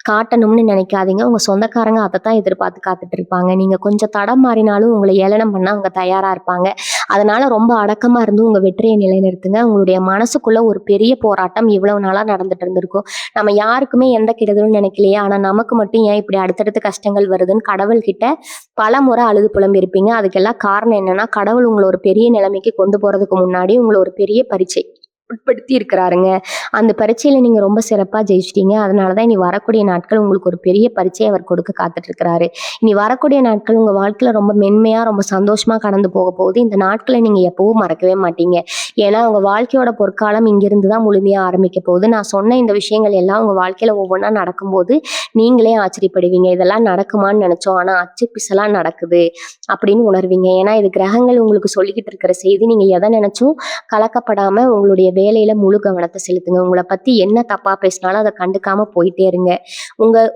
காட்டணும்னு நினைக்காதீங்க. உங்க சொந்தக்காரங்க அதைத்தான் எதிர்பார்த்து காத்துட்டு இருப்பாங்க. நீங்க கொஞ்சம் தடம் மாறினாலும் உங்களை ஏளனம் பண்ண அவங்க தயாரா இருப்பாங்க. அதனால ரொம்ப அடக்கமா இருந்து உங்க வெற்றியை நிலைநிறுத்துங்க. உங்களுடைய மனசுக்குள்ள ஒரு பெரிய போராட்டம் இவ்வளவு நாளா நடந்துட்டு இருந்திருக்கும். நம்ம யாருக்குமே எந்த கெடுதலும் நினைக்கலையே, ஆனா நமக்கு மட்டும் ஏன் இப்படி அடுத்தடுத்து கஷ்டங்கள் வருதுன்னு கடவுள் கிட்ட பல முறை அழுது புலம்பி இருப்பீங்க. அதுக்கெல்லாம் காரணம் என்னன்னா, கடவுள் உங்களை ஒரு பெரிய நிலைமைக்கு கொண்டு போறதுக்கு முன்னாடி உங்களை ஒரு பெரிய பரீட்சை உட்படுத்தி இருக்கிறாருங்க. அந்த பரீட்சையில நீங்க ரொம்ப சிறப்பா ஜெயிச்சிட்டீங்க. அதனாலதான் இனி வரக்கூடிய நாட்கள் உங்களுக்கு ஒரு பெரிய பரீட்சையை அவர் கொடுக்க காத்துட்டு இருக்கிறாரு. இனி வரக்கூடிய நாட்கள் உங்க வாழ்க்கையில ரொம்ப மென்மையா ரொம்ப சந்தோஷமா கடந்து போக போகுது. இந்த நாட்களை நீங்க எப்பவும் மறக்கவே மாட்டீங்க. ஏன்னா உங்க வாழ்க்கையோட பொற்காலம் இங்கிருந்து தான் முழுமையா ஆரம்பிக்க போகுது. நான் சொன்ன இந்த விஷயங்கள் எல்லாம் உங்க வாழ்க்கையில ஒவ்வொன்றா நடக்கும்போது நீங்களே ஆச்சரியப்படுவீங்க. இதெல்லாம் நடக்குமான்னு நினைச்சோம், ஆனா அச்சு பிசலா நடக்குது அப்படின்னு உணர்வீங்க. ஏன்னா இது கிரகங்கள் உங்களுக்கு சொல்லிக்கிட்டு இருக்கிற செய்தி. நீங்க எதை நினைச்சும் கலக்கப்படாம உங்களுடைய வேலையில முழு கவனத்தை செலுத்துங்க. உங்களை பத்தி என்ன தப்பா பேசினாலும் அதை கண்டுக்காம போயிட்டே இருங்க.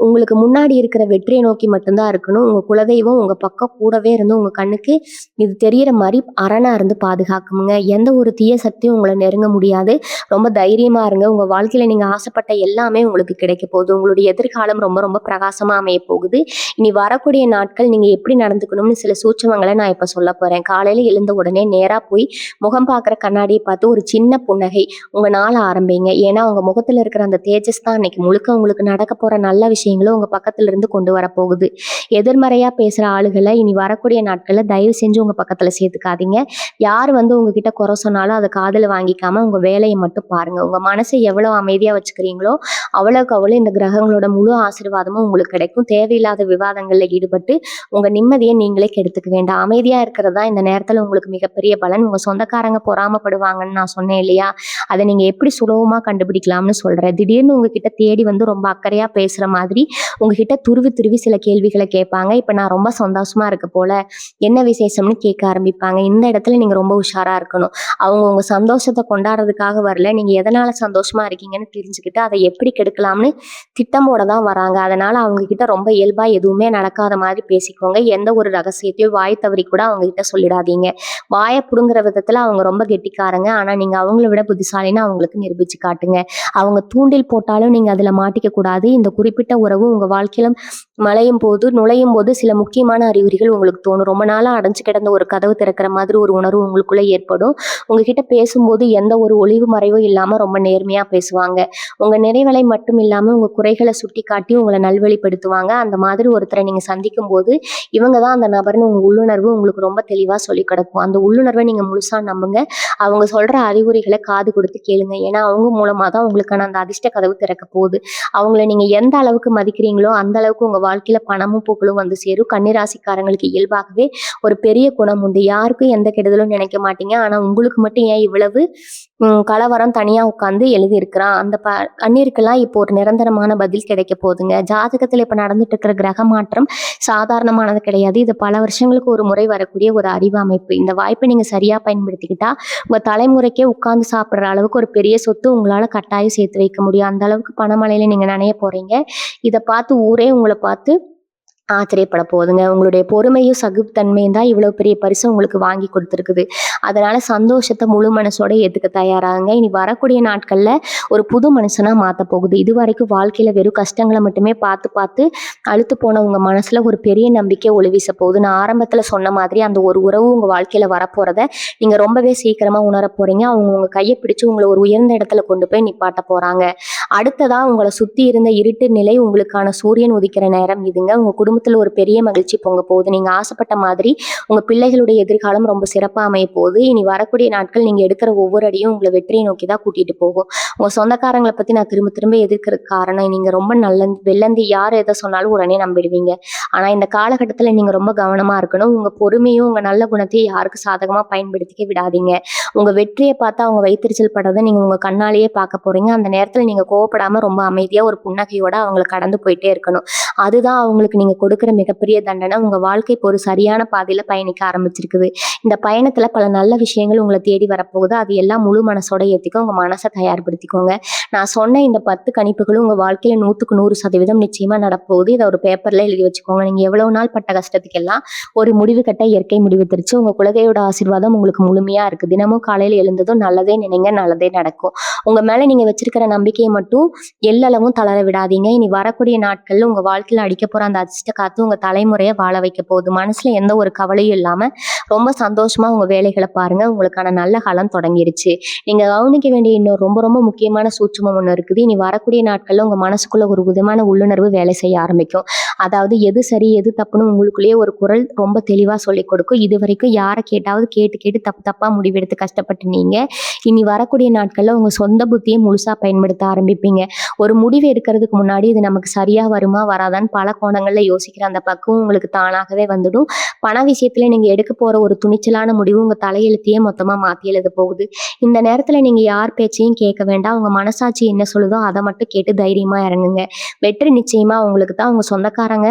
உங்களுக்கு முன்னாடி இருக்கிற வெற்றியை நோக்கி மட்டும்தான் இருக்கணும். உங்க குலதெய்வம் உங்க பக்கம் கூடவே இருந்து உங்க கண்ணுக்கு இது தெரியற மாதிரி அரணா இருந்து பாதுகாக்குங்க. எந்த ஒரு தீய சக்தியும் உங்களை நெருங்க முடியாது. ரொம்ப தைரியமா இருங்க. உங்க வாழ்க்கையில நீங்க ஆசைப்பட்ட எல்லாமே உங்களுக்கு கிடைக்க போகுது. உங்களுடைய எதிர்காலம் ரொம்ப ரொம்ப பிரகாசமா அமைய போகுது. இனி வரக்கூடிய நாட்கள் நீங்க எப்படி நடந்துக்கணும்னு சில சூட்சமங்களை நான் இப்ப சொல்ல போறேன். காலையில எழுந்த உடனே நேரா போய் முகம் பார்க்குற கண்ணாடியை பார்த்து ஒரு சின்ன புன்னகை உங்க நாள ஆரம்பிங்க. ஏன்னா உங்க முகத்துல இருக்கிற அந்த தேஜஸ் தான் அன்னைக்கு முழுக்க உங்களுக்கு நடக்க போற நல்ல விஷயங்களும் உங்க பக்கத்துல இருந்து கொண்டு வர போகுது. எதிர்மறையா பேசுற ஆளுகளை இனி வரக்கூடிய நாட்கள்ல தயவு செஞ்சு உங்க பக்கத்துல சேர்த்துக்காதீங்க. யார் வந்து உங்ககிட்ட குறை சொன்னாலும் அதை காதுல வாங்கிக்காம உங்க வேலையை மட்டும் பாருங்க. உங்க மனசை எவ்வளவு அமைதியா வச்சுக்கிறீங்களோ அவ்வளவுக்கு அவ்வளவு இந்த கிரகங்களோட முழு ஆசீர்வாதமும் உங்களுக்கு கிடைக்கும். தேவையில்லாத விவாதங்கள்ல ஈடுபட்டு உங்க நிம்மதியை நீங்களே கெடுத்துக்க வேண்டாம். அமைதியா இருக்கிறதா இந்த நேரத்துல உங்களுக்கு மிகப்பெரிய பலன். உங்க சொந்தக்காரங்க பொறாமப்படுவாங்கன்னு நான் சொன்னேன் இல்லையா, அதை நீங்க எப்படி சுலபமா கண்டுபிடிக்கலாம்னு சொல்றேன். திடீர்னு உங்ககிட்ட தேடி வந்து ரொம்ப அக்கறையா பேசுற மாதிரி உங்ககிட்ட துருவி துருவி சில கேள்விகளை கேட்பாங்க. இப்ப நான் ரொம்ப சந்தோஷமா இருக்க போல, என்ன விசேஷம்னு கேட்க ஆரம்பிப்பாங்க. இந்த இடத்துல நீங்க ரொம்ப உஷாரா இருக்கணும். அவங்க உங்க சந்தோஷத்தை கொண்டாடுறதுக்காக வரல, நீங்க எதனால சந்தோஷமா இருக்கீங்கன்னு தெரிஞ்சுக்கிட்டு அதை எப்படி கெடுக்கலாம்னு திட்டமோட தான் வராங்க. அதனால அவங்க கிட்ட ரொம்ப இயல்பா எதுவுமே நடக்காத மாதிரி பேசிக்கோங்க. எந்த ஒரு ரகசியத்தையும் வாய் தவறி கூட அவங்க கிட்ட சொல்லிடாதீங்க. வாயை புடுங்குற விதத்துல அவங்க ரொம்ப கெட்டிக்காரங்க. ஆனா நீங்க அவங்கள விட புத்திசாலின்னு அவங்களுக்கு நிரூபிச்சு காட்டுங்க. அவங்க தூண்டில் போட்டாலும் நீங்க அதுல மாட்டிக்க கூடாது. இந்த குறிப்பிட்ட உறவு உங்க வாழ்க்கையில நுழையும் போது சில முக்கியமான அறிகுறிகள் உங்களுக்கு தோணும். ரொம்ப நாளா அடைஞ்சு கிடந்த ஒரு கதவு திறக்கிற மாதிரி ஒரு உணர்வு உங்களுக்குள்ள ஏற்படும். உங்ககிட்ட பேசும்போது எந்த ஒரு ஒளிவு மறைவும் இல்லாம ரொம்ப நேர்மையா பேசுவாங்க. உங்க நிறைகளை மட்டும் இல்லாம உங்க குறைகளை சுட்டிக்காட்டி உங்களை நல்வழிப்படுத்துவாங்க. அந்த மாதிரி ஒருத்தரை நீங்க சந்திக்கும் போது இவங்க தான் அந்த நபர்னு உங்க உள்ளுணர்வு உங்களுக்கு ரொம்ப தெளிவா சொல்லி கிடக்கும். அந்த உள்ளுணர்வை நீங்க முழுசா நம்புங்க. அவங்க சொல்ற அறிகுறிகளை காது கொடுத்து கேளுங்க. ஏன்னா அவங்க மூலமா தான் உங்களுக்கான அந்த அதிர்ஷ்ட கதவு திறக்க போகுது. அவங்கள நீங்க எந்த அளவுக்கு மதிக்கிறீங்களோ அந்த அளவுக்கு உங்க வாழ்க்கையில பணமும் புகழும் வந்து சேரும். கன்னிராசிக்காரங்களுக்கு இயல்பாகவே ஒரு பெரிய குணம் உண்டு. யாருக்கும் எந்த கெடுதலும் நினைக்க மாட்டீங்க. ஆனா உங்களுக்கு மட்டும் ஏன் இவ்வளவு கலவரம் தனியா உட்கார்ந்து எழுதியிருக்கிறான். அந்த கண்ணீருக்கெல்லாம் இப்போ ஒரு நிரந்தரமான பதில் கிடைக்க போகுதுங்க. ஜாதகத்துல இப்ப நடந்துட்டு இருக்கிற கிரக மாற்றம் சாதாரணமானது கிடையாது. இது பல வருஷங்களுக்கு ஒரு முறை வரக்கூடிய ஒரு அறிவு அமைப்பு. இந்த வாய்ப்பை நீங்க சரியா பயன்படுத்திக்கிட்டா உங்க தலைமுறைக்கே உட்கார்ந்து சாப்பிடுற அளவுக்கு ஒரு பெரிய சொத்து உங்களால கட்டாயம் சேர்த்து வைக்க முடியும். அந்த அளவுக்கு பணமழையில நீங்க நனைய போறீங்க. இதை பார்த்து ஊரே உங்களை பார்த்து ஆச்சரியப்பட போகுதுங்க. உங்களுடைய பொறுமையும் சகிப்புத்தன்மையும் தான் இவ்வளவு பெரிய பரிசு உங்களுக்கு வாங்கி கொடுத்துருக்குது. அதனால சந்தோஷத்தை முழு மனசோட ஏத்துக்க தயாராகுங்க. இனி வரக்கூடிய நாட்கள்ல ஒரு புது மனுஷனா மாத்த போகுது. இது வரைக்கும் வாழ்க்கையில வெறும் கஷ்டங்களை மட்டுமே பார்த்து பார்த்து அழுத்து போன உங்க மனசுல ஒரு பெரிய நம்பிக்கை ஒளி வீச போகுது. நான் ஆரம்பத்துல சொன்ன மாதிரி அந்த ஒரு உறவு உங்க வாழ்க்கையில வரப்போறத நீங்க ரொம்பவே சீக்கிரமா உணர போறீங்க. அவங்க உங்க கையை பிடிச்சு உங்களை ஒரு உயர்ந்த இடத்துல கொண்டு போய் நிப்பாட்ட போறாங்க. அடுத்ததா உங்களை சுத்தி இருந்த இருட்டு நிலை உங்களுக்கான சூரியன் உதிக்கிற நேரம் இதுங்க. உங்க குடும்பத்துல ஒரு பெரிய மகிழ்ச்சி பொங்க போகுது. நீங்க ஆசைப்பட்ட மாதிரி உங்க பிள்ளைகளுடைய எதிர்காலம் ரொம்ப சிறப்பா அமைய போகுது. இனி வரக்கூடிய நாட்கள் நீங்க எடுக்கிற ஒவ்வொரு அடியும் உங்களை வெற்றியை நோக்கி தான் கூட்டிட்டு போகும். உங்க சொந்தக்காரங்களை பத்தி நான் திரும்ப திரும்ப எதிர்க்கிறதுக்கு காரணம் நீங்க ரொம்ப வெள்ளந்தி யார் எதை சொன்னாலும் உடனே நம்பிடுவீங்க. ஆனா இந்த காலகட்டத்துல நீங்க ரொம்ப கவனமா இருக்கணும். உங்க பொறுமையும் உங்க நல்ல குணத்தையும் யாருக்கு சாதகமா பயன்படுத்திக்க விடாதீங்க. உங்க வெற்றியை பார்த்து அவங்க வைத்தறிச்சல் படுறதை நீங்க உங்க கண்ணாலேயே பார்க்க போறீங்க. அந்த நேரத்துல நீங்க கோவப்படாம ரொம்ப அமைதியா ஒரு புன்னகையோட அவங்களை கடந்து போயிட்டே இருக்கணும். அதுதான் அவங்களுக்கு நீங்க கொடுக்குற மிகப்பெரிய தண்டனை. உங்க வாழ்க்கை இப்போ ஒரு சரியான பாதையில பயணிக்க ஆரம்பிச்சிருக்குது. இந்த பயணத்துல பல நல்ல விஷயங்கள் உங்களை தேடி வரப்போகுது. அது எல்லாம் முழு மனசோட ஏத்திக்க உங்க மனசை தயார்படுத்திக்கோங்க. நான் சொன்ன இந்த 10 கணிப்புகளும் உங்க வாழ்க்கையில 100% நிச்சயமா நடப்போகுது. இதை ஒரு பேப்பர்ல எழுதி வச்சுக்கோங்க. நீங்க எவ்வளவு நாள் பட்ட கஷ்டத்துக்கெல்லாம் ஒரு முடிவு கட்ட இயற்கை முடிவு தெரிச்சு. உங்க குலதெய்வோட ஆசீர்வாதம் உங்களுக்கு முழுமையா இருக்கு. தினமும் காலையில எழுந்ததும் நல்லதே நினைங்க, நல்லதே நடக்கும். உங்க மேல நீங்க வச்சிருக்கிற நம்பிக்கையை மட்டும் எல்லளவும் தளர விடாதீங்க. இனி வரக்கூடிய நாட்கள்ல உங்க வாழ்க்கையில அடிக்க போற அந்த அதிர்ஷ்ட காத்து உங்க தலைமுறையை வாழ வைக்க போகுது. மனசுல எந்த ஒரு கவலையும் இல்லாம ரொம்ப சந்தோஷமா உங்க வேலைகளை பாருங்க. உங்களுக்கான நல்ல காலம் தொடங்கிருச்சு. நீங்க கவனிக்க வேண்டிய இன்னொரு ரொம்ப ரொம்ப முக்கியமான சூட்சுமம் ஒண்ணு இருக்குது. இனி வரக்கூடிய நாட்கள்ல உங்க மனசுக்குள்ள ஒரு விதமான உள்ளுணர்வு வேலை செய்ய ஆரம்பிக்கும். அதாவது எது சரி எது தப்புன்னு உங்களுக்குள்ளேயே ஒரு குரல் ரொம்ப தெளிவா சொல்லிக் கொடுக்கும். இது வரைக்கும் யாரை கேட்டாவது கேட்டு கேட்டு தப்பு தப்பா முடிவெடுத்து கஷ்டப்பட்டு நீங்க இனி வரக்கூடிய நாட்கள்ல உங்க சொந்த புத்தியை முழுசா பயன்படுத்த ஆரம்பிப்பீங்க. ஒரு முடிவு எடுக்கிறதுக்கு முன்னாடி இது நமக்கு சரியா வருமா வராதான்னு பல கோணங்கள்ல யோசிக்கிற அந்த பக்குவம் உங்களுக்கு தானாகவே வந்துடும். பண விஷயத்துல நீங்க எடுக்க போற ஒரு துணிச்சலான முடிவு உங்க தலையெழுத்தையே மொத்தமா மாத்தி எழுத போகுது. இந்த நேரத்துல நீங்க யார் பேச்சையும் கேட்க வேண்டாம். உங்க மனசாட்சி என்ன சொல்லுதோ அதை மட்டும் கேட்டு தைரியமா இறங்குங்க. வெற்றி நிச்சயமா உங்களுக்கு தான். உங்க சொந்தக்காரங்க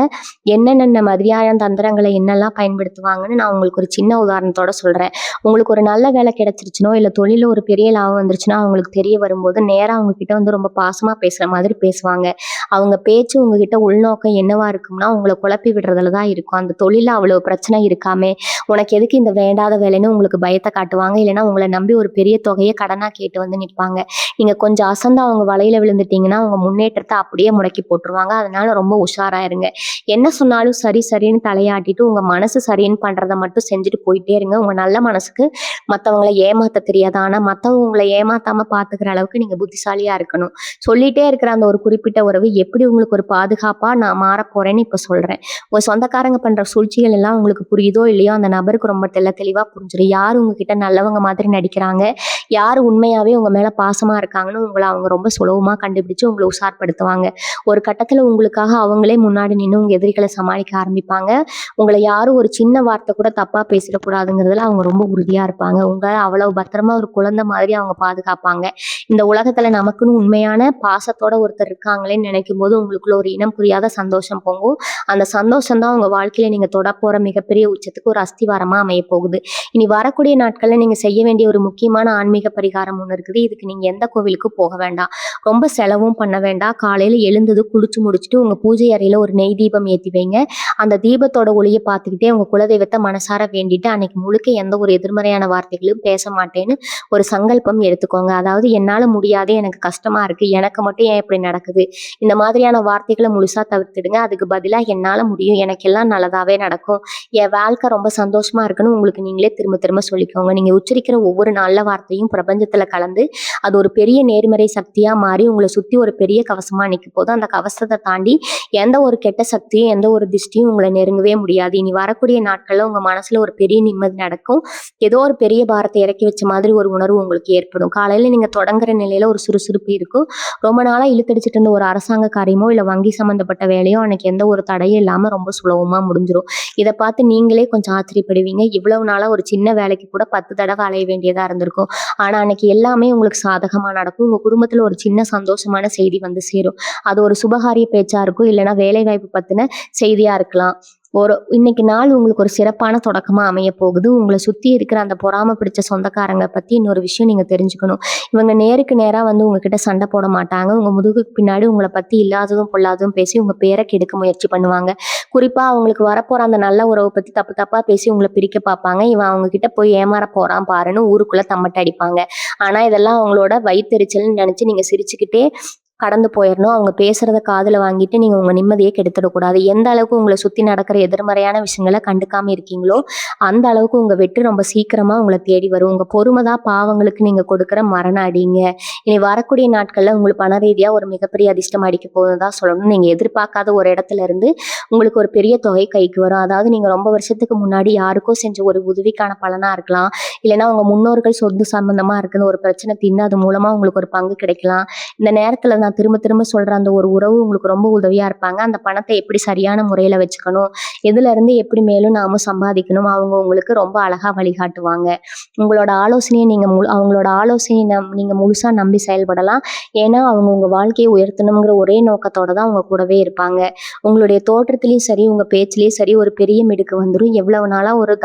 என்னென்ன மாதிரியான தந்திரங்களை என்னெல்லாம் பயன்படுத்துவாங்கன்னு நான் உங்களுக்கு ஒரு சின்ன உதாரணத்தோட சொல்றேன். உங்களுக்கு ஒரு நல்ல வேலை கிடைச்சிருச்சுனோ இல்ல தொழில ஒரு பெரிய லாபம் வந்துருச்சுன்னா அவங்களுக்கு தெரிய வரும்போது நேரா அவங்க கிட்ட வந்து ரொம்ப பாசமா பேசுற மாதிரி பேசுவாங்க. அவங்க பேச்சு உங்ககிட்ட உள்நோக்கம் என்னவா இருக்கும்னா உங்களை குழப்பி விடுறதுல தான் இருக்கும். அந்த தொழில அவ்வளவு பிரச்சனை இருக்காமே உனக்கு எதுக்கு இந்த வேண்டாத வேலைன்னு உங்களுக்கு பயத்தை காட்டுவாங்க. இல்லைன்னா உங்களை நம்பி ஒரு பெரிய தொகையை கடனா கேட்டு வந்து நிற்பாங்க. நீங்க கொஞ்சம் அசந்து அவங்க வலையில விழுந்துட்டீங்கன்னா அவங்க முன்னேற்றத்தை அப்படியே முடக்கி போட்டுருவாங்க. அதனால ரொம்ப உஷாரா இருங்க. என்ன சொன்னாலும் சரி சரின்னு தலையாட்டிட்டு உங்க மனசு சரின்னு பண்றதை மட்டும் செஞ்சுட்டு போயிட்டே இருங்க. உங்க நல்ல மனசுக்கு மற்றவங்களை ஏமாத்த தெரியாது. ஆனா மற்றவங்க உங்களை ஏமாத்தாம பாத்துக்கிற அளவுக்கு நீங்க புத்திசாலியா இருக்கணும். சொல்லிட்டே இருக்கிற அந்த ஒரு குறிப்பிட்ட உறவு எப்படி உங்களுக்கு ஒரு பாதுகாப்பா நான் மாற போறேன்னு இப்ப சொல்றேன். உங்க சொந்தக்காரங்க பண்ற சூழ்ச்சிகள் எல்லாம் உங்களுக்கு புரியுதோ இல்லையோ அந்த நபருக்கு ரொம்ப தெளிவா புரிஞ்சிடும். யார் உங்ககிட்ட நல்லவங்க மாதிரி நடிக்கிறாங்க, யார் உண்மையாவே உங்க மேல பாசமா இருக்காங்கன்னு உங்களை அவங்க ரொம்ப சுலபமா கண்டுபிடிச்சு உங்களை உஷார்படுத்துவாங்க. ஒரு கட்டத்துல உங்களுக்காக அவங்களே முன்னாடி நின்று உங்க எதிரிகளை சமாளிக்க ஆரம்பிப்பாங்க. உங்களை யாரும் ஒரு சின்ன வார்த்தை கூட தப்பா பேசிடக்கூடாதுங்கிறதுல அவங்க ரொம்ப உறுதியா இருப்பாங்க. உங்களை அவ்வளவு பத்திரமா ஒரு குழந்தை மாதிரி அவங்க பாதுகாப்பாங்க. இந்த உலகத்துல நமக்குன்னு உண்மையான பாசத்தோட ஒருத்தர் இருக்காங்களேன்னு நினைக்கும் போது உங்களுக்குள்ள ஒரு இனம் புரியாத சந்தோஷம் பொங்கும். அந்த சந்தோஷம் தான் உங்க வாழ்க்கையில நீங்க தொட போற மிகப்பெரிய உச்சத்துக்கு ஒரு அஸ்திவாரமா அமைய போகுது. இனி வரக்கூடிய நாட்கள்ல நீங்க செய்ய வேண்டிய ஒரு முக்கியமான ஆன்மீக ஆன்மீக பரிகாரம் ஒண்ணு இருக்குது. இதுக்கு நீங்க எந்த கோவிலுக்கும் போக வேண்டாம். ரொம்ப செலவும் பண்ண வேண்டாம். காலையில எழுந்தது குளிச்சு முடிச்சுட்டு உங்க பூஜை அறையில ஒரு நெய் தீபம் ஏத்தி வைங்க. அந்த தீபத்தோட ஒளிய பார்த்துக்கிட்டே உங்க குலதெய்வத்த மனசார வேண்டிட்டு அன்னைக்கு முழுக்க எந்த ஒரு எதிர்மறையான வார்த்தைகளும் பேச மாட்டேன்னு ஒரு சங்கல்பம் எடுத்துக்கோங்க. அதாவது என்னால முடியாது, எனக்கு கஷ்டமா இருக்கு, எனக்கு மட்டும் ஏன் இப்படி நடக்குது, இந்த மாதிரியான வார்த்தைகளை முழுசா தவிர்த்துடுங்க. அதுக்கு பதிலா என்னால முடியும், எனக்கு எல்லாம் நல்லதாவே நடக்கும், என் வாழ்க்கை ரொம்ப சந்தோஷமா இருக்குன்னு உங்களுக்கு நீங்களே திரும்ப திரும்ப சொல்லிக்கோங்க. நீங்க உச்சரிக்கிற ஒவ்வொரு நல்ல வார்த்தையும் பிரபஞ்சத்துல கலந்து அது ஒரு பெரிய நேர்மறை சக்தியா மாறி உங்களை சுத்தி ஒரு பெரிய கவசமா நிக்க போது. அந்த கவசத்தை தாண்டி எந்த ஒரு கெட்ட சக்தியும் எந்த ஒரு திஷ்டியும் உங்களை நெருங்கவே முடியாது. இனி வரக்கூடிய நாட்கள்ல உங்க மனசுல ஒரு பெரிய நிம்மதி நடக்கும். ஏதோ ஒரு பெரிய பாரத்தை இறக்கி வச்ச மாதிரி ஒரு உணர்வு உங்களுக்கு ஏற்படும். காலையில நீங்க தொடங்குற நிலையில ஒரு சுறுசுறுப்பு இருக்கும். ரொம்ப நாளா இழுத்தடிச்சிட்டு இருந்த ஒரு அரசாங்க காரியமோ இல்ல வங்கி சம்பந்தப்பட்ட வேலையோ அன்னைக்கு எந்த ஒரு தடையும் இல்லாம ரொம்ப சுலபமா முடிஞ்சிடும். இதை பார்த்து நீங்களே கொஞ்சம் ஆச்சரியப்படுவீங்க. இவ்வளவு நாளா ஒரு சின்ன வேலைக்கு கூட 10 தடவை அலைய வேண்டியதா இருந்திருக்கும். ஆனா அன்னைக்கு எல்லாமே உங்களுக்கு சாதகமா நடக்கும். உங்க குடும்பத்துல ஒரு சின்ன சந்தோஷமான செய்தி வந்து சேரும். அது ஒரு சுபகாரிய பேச்சா இருக்கும், இல்லைன்னா வேலை வாய்ப்பு பத்தின செய்தியா இருக்கலாம். இன்னைக்கு நாள் உங்களுக்கு ஒரு சிறப்பான தொடக்கமா அமைய போகுது. உங்களை சுத்தி இருக்கிற அந்த பொறாம பிடிச்ச சொந்தக்காரங்க பத்தி இன்னொரு விஷயம் நீங்க தெரிஞ்சுக்கணும். இவங்க நேருக்கு நேரா வந்து உங்ககிட்ட சண்டை போட மாட்டாங்க. உங்க முதுகுக்கு பின்னாடி உங்களை பத்தி இல்லாததும் பொல்லாததும் பேசி உங்க பேரை கெடுக்க முயற்சி பண்ணுவாங்க. குறிப்பா அவங்களுக்கு வரப்போற அந்த நல்ல உறவை பத்தி தப்பு தப்பா பேசி உங்களை பிரிக்க பார்ப்பாங்க. இவன் அவங்க கிட்ட போய் ஏமாற போறான் பாருன்னு ஊருக்குள்ள தம்மட்ட அடிப்பாங்க. ஆனா இதெல்லாம் அவங்களோட வயித்தெரிச்சல்னு நினைச்சு நீங்க சிரிச்சுக்கிட்டே கடந்து போயிடணும். அவங்க பேசுறத காதுல வாங்கிட்டு நீங்க உங்க நிம்மதியை கெடுத்துடக்கூடாது. எந்த அளவுக்கு உங்களை சுத்தி நடக்கிற எதிர்மறையான விஷயங்களை கண்டுக்காம இருக்கீங்களோ அந்த அளவுக்கு உங்க வெற்றி ரொம்ப சீக்கிரமா உங்களை தேடி வரும். உங்க பொறுமைதான் பாவங்களுக்கு நீங்க கொடுக்குற மரண அடிங்க. இனி வரக்கூடிய நாட்கள்ல உங்களுக்கு பண ரீதியா ஒரு மிகப்பெரிய அதிர்ஷ்டம் அடிக்க போகுதுதான் சொல்லணும். நீங்க எதிர்பார்க்காத ஒரு இடத்துல இருந்து உங்களுக்கு ஒரு பெரிய தொகை கைக்கு வரும். அதாவது நீங்க ரொம்ப வருஷத்துக்கு முன்னாடி யாருக்கோ செஞ்ச ஒரு உதவிக்கான பலனா இருக்கலாம், இல்லைன்னா உங்க முன்னோர்கள் சொத்து சம்பந்தமா இருக்குன்னு ஒரு பிரச்சனை தீர்ந்து அது மூலமா உங்களுக்கு ஒரு பங்கு கிடைக்கலாம். இந்த நேரத்துல நான் திரும்ப திரும்ப சொல்ற அந்த ஒரு உறவு உங்களுக்கு ரொம்ப உதவியா இருப்பாங்க. அந்த பணத்தை எப்படி சரியான முறையில வச்சுக்கணும், எதுல இருந்து எப்படி மேலும் நாம சம்பாதிக்கணும், அவங்க உங்களுக்கு ரொம்ப அழகா வழிகாட்டுவாங்க. உங்களோட ஆலோசனையை அவங்களோட ஆலோசனையை நீங்க முழுசா நம்பி செயல்படலாம். ஏன்னா அவங்க உங்க வாழ்க்கையை உயர்த்தணுங்கிற ஒரே நோக்கத்தோட தான் உங்க கூடவே இருப்பாங்க. உங்களுடைய தோற்றத்திலயும் சரி உங்க பேச்சிலயும் சரி ஒரு பெரிய மிடுக்கு வந்துடும். எவ்வளவு நாளா ஒரு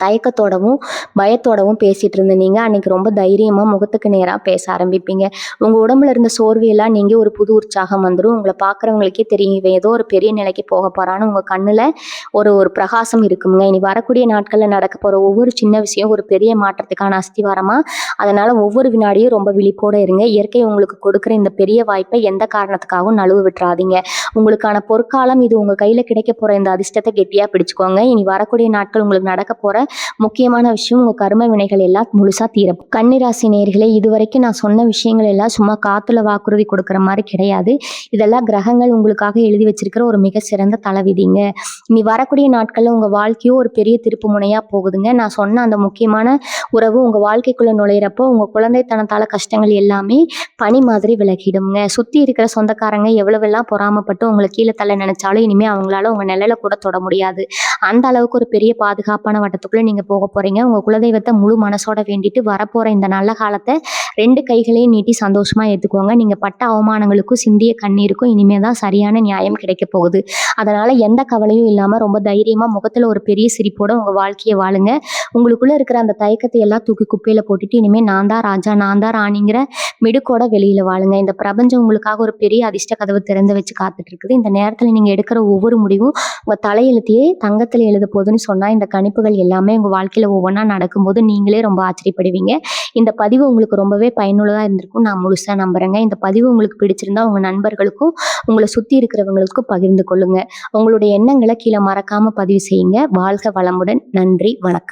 தயக்கத்தோடவும் பயத்தோடவும் பேசிட்டு இருந்த நீங்க அன்னைக்கு ரொம்ப தைரியமா முகத்துக்கு நேரா பேச ஆரம்பிப்பீங்க. உங்க உடம்புல இருந்த சோர்வையெல்லாம் நீங்க ஒரு புது உற்சாகம் வந்துடும். உங்களை பார்க்குறவங்களுக்கே தெரியும் இவன் ஏதோ ஒரு பெரிய நிலைக்கு போக போறான்னு. உங்க கண்ணுல ஒரு பிரகாசம் இருக்குங்க. இனி வரக்கூடிய நாட்கள்ல நடக்க போற ஒவ்வொரு சின்ன விஷயம் ஒரு பெரிய மாற்றத்துக்கான அஸ்திவாரமா. அதனால ஒவ்வொரு வினாடியும் ரொம்ப விழிப்போட இருங்க. இயற்கை உங்களுக்கு கொடுக்குற இந்த பெரிய வாய்ப்பை எந்த காரணத்துக்காகவும் நழுவ விட்டுறாதீங்க. உங்களுக்கான பொற்காலம் இது. உங்க கையில கிடைக்க போற இந்த அதிர்ஷ்டத்தை கெட்டியா பிடிச்சுக்கோங்க. இனி வரக்கூடிய நாட்கள் உங்களுக்கு நடக்க போற முக்கியமான விஷயம் உங்க கர்ம வினைகள் எல்லாம் முழுசா தீரும். கன்னிராசி நேயர்களே, இதுவரைக்கும் நான் சொன்ன விஷயங்கள் எல்லாம் சும்மா காத்துல வாக்குறுதி கொடுக்குற மாதிரி கிடையாது. இதெல்லாம் கிரகங்கள் உங்களுக்காக எழுதி வச்சிருக்கிற ஒரு மிக சிறந்த தலைவிதிங்க. இனி வரக்கூடிய நாட்கள்ல உங்க வாழ்க்கையோ ஒரு பெரிய திருப்பு முனையா போகுதுங்க. நான் சொன்ன அந்த முக்கியமான உறவு உங்க வாழ்க்கைக்குள்ள நுழையிறப்போ உங்க குழந்தைத்தனத்தால கஷ்டங்கள் எல்லாமே பனி மாதிரி விலகிடுங்க. சுத்தி இருக்கிற சொந்தக்காரங்க எவ்வளவெல்லாம் பொறாமப்பட்டு உங்களை கீழே தள்ள நினைச்சாலும் இனிமே அவங்களால உங்க நிலையில கூட தொட முடியாது. அந்த அளவுக்கு ஒரு பெரிய பாதுகாப்பான வட்டத்துக்குள்ள நீங்க போக போறீங்க. உங்க குலதெய்வத்தை முழு மனசோட வேண்டிட்டு வரப்போற இந்த நல்ல காலத்தை 2 கைகளையும் நீட்டி சந்தோஷமா ஏத்துக்கோங்க. நீங்க பட்ட அவமானங்களுக்கும் சிந்திய கண்ணீருக்கும் இனிமேதான் சரியான நியாயம் கிடைக்க போகுது. அதனால எந்த கவலையும் இல்லாம ரொம்ப தைரியமா முகத்துல ஒரு பெரிய சிரிப்போட உங்க வாழ்க்கையை வாழுங்க. உங்களுக்குள்ள இருக்கிற அந்த தயக்கத்தை எல்லாம் தூக்கி குப்பையில போட்டுட்டு இனிமே நான் தான் ராஜா நான் தான் ராணிங்கிற மிடுக்கோட வெளியில வாழுங்க. இந்த பிரபஞ்சம் உங்களுக்காக ஒரு பெரிய அதிர்ஷ்ட கதவு திறந்து வச்சு காத்துட்டு இருக்குது. இந்த நேரத்துல நீங்க எடுக்கிற ஒவ்வொரு முடிவும் உங்க தலையெழுத்தையே தங்கத்துல எழுத போகுதுன்னு சொன்னா இந்த கணிப்புகள் எல்லாமே உங்க வாழ்க்கையில ஒவ்வொன்றா நடக்கும்போது நீங்களே ரொம்ப ஆச்சரியப்படுவீங்க. இந்த பதிவு உங்களுக்கு ரொம்பவே பயனுள்ளதா இருந்திருக்கும் நான் முழுசா நம்புறேங்க. இந்த பதிவு உங்களுக்கு பிடிச்சிருந்தா உங்க நண்பர்களுக்கும் உங்களை சுத்தி இருக்கிறவங்களுக்கும் பகிர்ந்து கொள்ளுங்க. உங்களுடைய எண்ணங்களை கீழே மறக்காம பதிவு செய்யுங்க. வாழ்க வளமுடன். நன்றி, வணக்கம்.